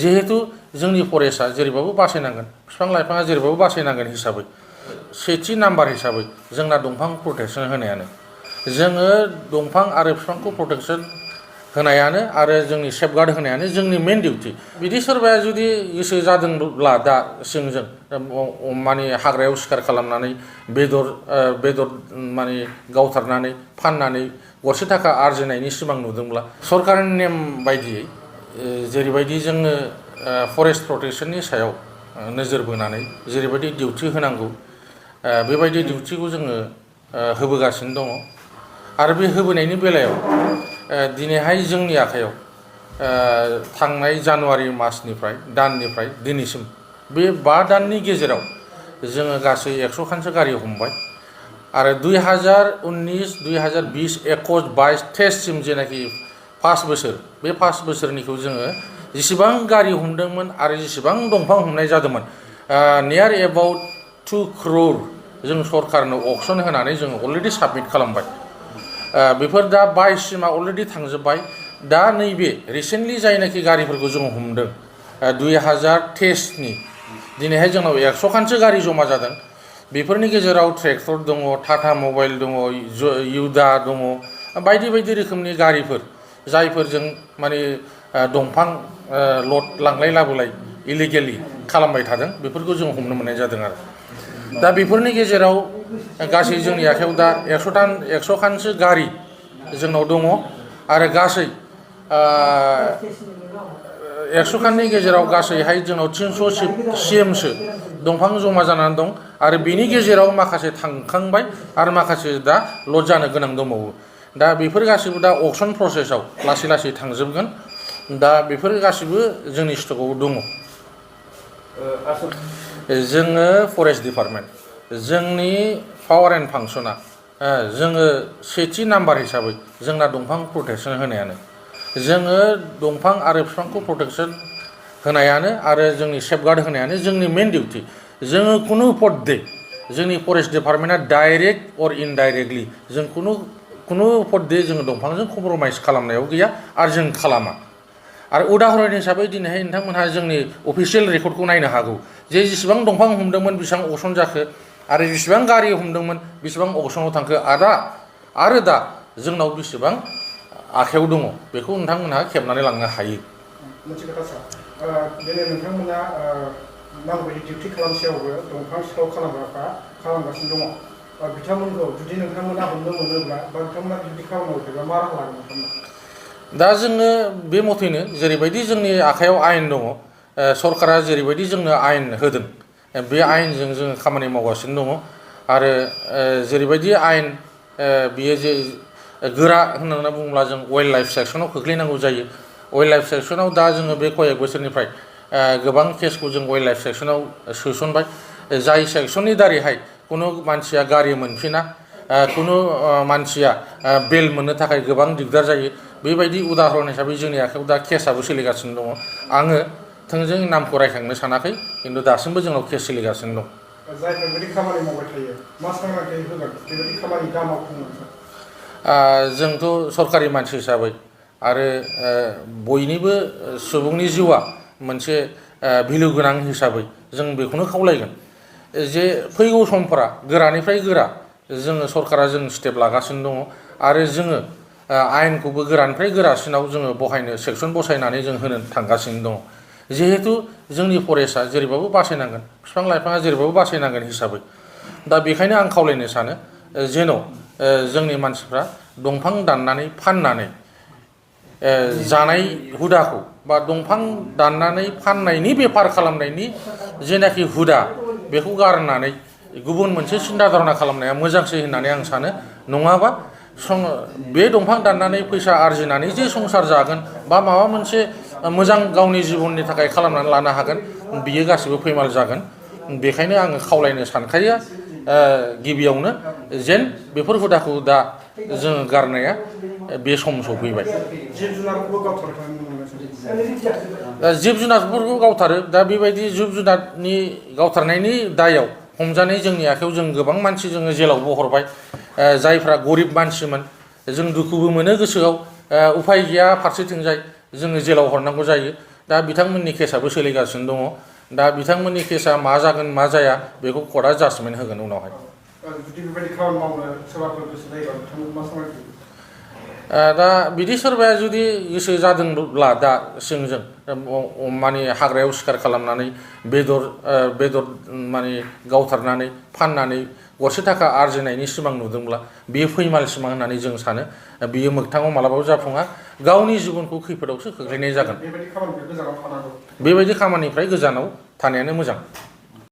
जिहेतु जोंनि फरेस्टआ जेरैबाबो बासायनांगोन बिफां लाइफाङा जेरैबाबो बासायनांगोन हिसाबै सेथि नाम्बार हिसाबै जोंना दंफां प्रटेक्सन होनायानो जोङो दंफां आरो बिफांखौ प्रटेक्सन होनायानो आरो जोंनि सेफगार्ड होनायानो जोंनि मेन डिउटि बिदि सोरबाया जुदि गोसो जादोंब्ला दा सिंजों माने हाग्रायाव सिखार खालामनानै बेदर माने गावथारनानै फाननानै गरसे थाखा आरजिनायनि सिमां नुदोंब्ला सरकारनि नेम बायदियै जेरैबायदि जोङो फरेस्ट प्रटेक्सननि सायाव नोजोर बोनानै जेरैबायदि डिउटि होनांगौ बेबायदि डिउटिखौ जोङो होबोगासिनो दङ आरो बे होबोनायनि बेलायाव दिनैहाय जोंनि आखायाव थांनाय जानुवारि मासनिफ्राय दाननिफ्राय दिनैसिम बे 5 दाननि गेजेराव जोङो गासै 100 खानसो गारि हमबाय आरो 2019, 2020, 21, 22, 23सिम जेनाखि 5 बोसोर बे 5 बोसोरनिखौ जोङो जेसेबां गारि हमदोंमोन आरो जेसेबां दंफां हमनाय जादोंमोन नियार एबाउट 2 crore जों सरकारनो अक्सन होनानै जोङो अलरेडि साबमिट खालामबाय बेफोर दा 22सिमा अलरेडि थांजोब्बाय दा नैबे रिसेन्टलि जायनाखि गारिफोरखौ जों हमदों 2023नि दिनैहाय जोंनाव 100 खानसो गारि जमा जादों बेफोरनि गेजेराव ट्रेक्टर दङ टाटा मबाइल दङ युदा दङ बायदि बायदि रोखोमनि गारिफोर जायफोरजों माने दंफां लड लांलाय लाबोलाय इलिगेलि खालामबाय थादों बेफोरखौ जों हमनो मोननाय जादों आरो दा बेफोरनि गेजेराव गासै जोंनि आखायाव दा 100 खानसो गारि जोंनाव दङ आरो गासै 100 खाननि गेजेराव गासैहाय जोंनाव 300 CMसो दंफां जमा जानानै दं आरो बेनि गेजेराव माखासे थांखांबाय आरो माखासे दा लड जानो गोनां दंबावो दा बेफोर गासिबो दा अक्सन प्रसेसआव लासै लासै थांजोबगोन दा बेफोर गासिबो जोंनि स्टकआव दङ जोङो फरेस्ट डिपार्टमेन्ट जोंनि पावार एन्ड फांसना जोङो सेथि नाम्बार हिसाबै जोंना दंफां प्रटेक्सन होनायानो जोङो दंफां आरो बिफांखौ प्रटेक्सन होनायानो आरो जोंनि सेफगार्ड होनायानो जोंनि मेन डिउटि जोङो कुनु पद्धे जोंनि फरेस्ट डिपार्टमेन्टआ डाइरेक्ट अर इनडाइरेक्टलि जों कुनु पद्धे जोङो दंफांजों कमप्रमाइज खालामनायाव गैया आरो जों खालामा आरो उदाहरन हिसाबै दिनैहाय नोंथांमोनहा जोंनि अफिसियेल रेकर्डखौ नायनो हागौ जे जेसेबां दंफां हमदोंमोन बेसेबां अक्सन जाखो आरो जेसेबां गारि हमदोंमोन बेसेबां अक्सनाव थांखो आरो दा जोंनाव बेसेबां आखायाव दङ बेखौ नोंथांमोनहा खेबनानै लांनो हायो मोनसे खोथा सार दिनै नोंथांमोना नांगौबायदि डिउटि खालामसेयावबो दंफां सिखाव खालामग्राफ्रा खालामगासिनो दङ बिथांमोनखौ जुदि नोंथांमोना हमनो मोनोब्ला बा बिथांमोना डिउटि खालामोब्ला मा राहा लागोन नोंथांमोना दा जोङो बे मथैनो जेरैबायदि जोंनि आखायाव आयेन दङ सरकारा जेरैबायदि जोंनो आयेन होदों बे आयेनजों जोङो खामानि मावगासिनो दङ आरो जेरैबायदि आयेन बियो जे गोरा होनना बुङोब्ला जों वाइल्ड लाइफ सेक्सनाव खोख्लैनांगौ जायो वाइल्ड लाइफ सेक्सनाव दा जोङो बे कयेक बोसोरनिफ्राय गोबां केसखौ जों वाइल्ड लाइफ सेक्सनाव सोसनबाय जाय सेक्सननि दारैहाय कुनु मानसिया गारि मोनफिना कुनु मानसिया बेल मोननो थाखाय गोबां दिगदार जायो बेबायदि उदाहरन हिसाबै जोंनि आखायाव दा केसआबो सोलिगासिनो दङ आङो थोंजों नामखौ रायखांनो सानाखै खिन्थु दासिमबो जोंनाव केस सोलिगासिनो दं जायफोर बेबायदि खामानि मावबाय थायो मा सांग्रांथि होगोन बेबायदि खामानि दा मावफुंनो जोंथ' सरकारि मानसि हिसाबै आरो बयनिबो सुबुंनि जिउआ मोनसे भेलु गोनां हिसाबै जों बेखौनो खावलायगोन जे फैगौ समफोरा गोरानिफ्राय गोरा जोङो सरकारा जों स्टेप लागासिनो दङ आरो जोङो आयेनखौबो गोरानिफ्राय गोरासिनाव जोङो बहायनो सेक्सन बसायनानै जों होनो थांगासिनो दङ जिहेतु जोंनि फरेस्टआ जेरैबाबो बासायनांगोन बिफां लाइफाङा जेरैबाबो बासायनांगोन हिसाबै दा बेखायनो आं खावलायनो सानो जेन' जोंनि मानसिफ्रा दंफां दाननानै फाननानै जानाय हुदाखौ बा दंफां दाननानै फाननायनि बेफार खालामनायनि जेनाखि हुदा बेखौ गारनानै गुबुन मोनसे सिन्था धारना खालामनाया मोजांसै होननानै आं सानो नङाबा बे दंफां दाननानै फैसा आरजिनानै जे संसार जागोन बा माबा मोनसे मोजां गावनि जिबननि थाखाय खालामनानै लानो हागोन बियो गासिबो फैमाल जागोन बेखायनो आङो खावलायनो सानखायो गिबियावनो जेन बेफोर हुदाखौ दा जोङो गारनाया बे सम सफैबाय जिब जुनारफोरखौ गावथारो दा बेबायदि जिब जुनारनि गावथारनायनि दायाव हमजानाय जोंनि आखायाव जों गोबां मानसि जोङो जेलावबो हरबाय जायफ्रा गरिब मानसिमोन जों दुखुबो मोनो गोसोआव उफाय गैया फारसेथिंजाय जोङो जेलाव हरनांगौ जायो दा बिथांमोननि केसाबो सोलिगासिनो दङ दा बिथांमोननि केसा मा जागोन मा जाया बेखौ कर्टआ जाजमेन्ट होगोन उनावहाय जुदि बेबायदि खामानि मावनो सोरबाफोर गोसो जायोबा बिथांमोन मा सामलायगोन दा बिदि सोरबाया जुदि गोसो जादोंब्ला दा जोंजों माने हाग्रायाव सिखार खालामनानै बेदर माने गावथारनानै फाननानै गरसे थाखा आरजिनायनि सिमां नुदोंब्ला बेयो फैमाल सिमां होननानै जों सानो बियो मोगथाङाव मालाबाबो जाफुङा गावनि जिबनखौ खैफोदावसो खोख्लैनाय जागोन बेबायदि खामानिनिफ्राय गोजानाव थानांगौ बेबायदि खामानिनिफ्राय गोजानाव थानायानो मोजां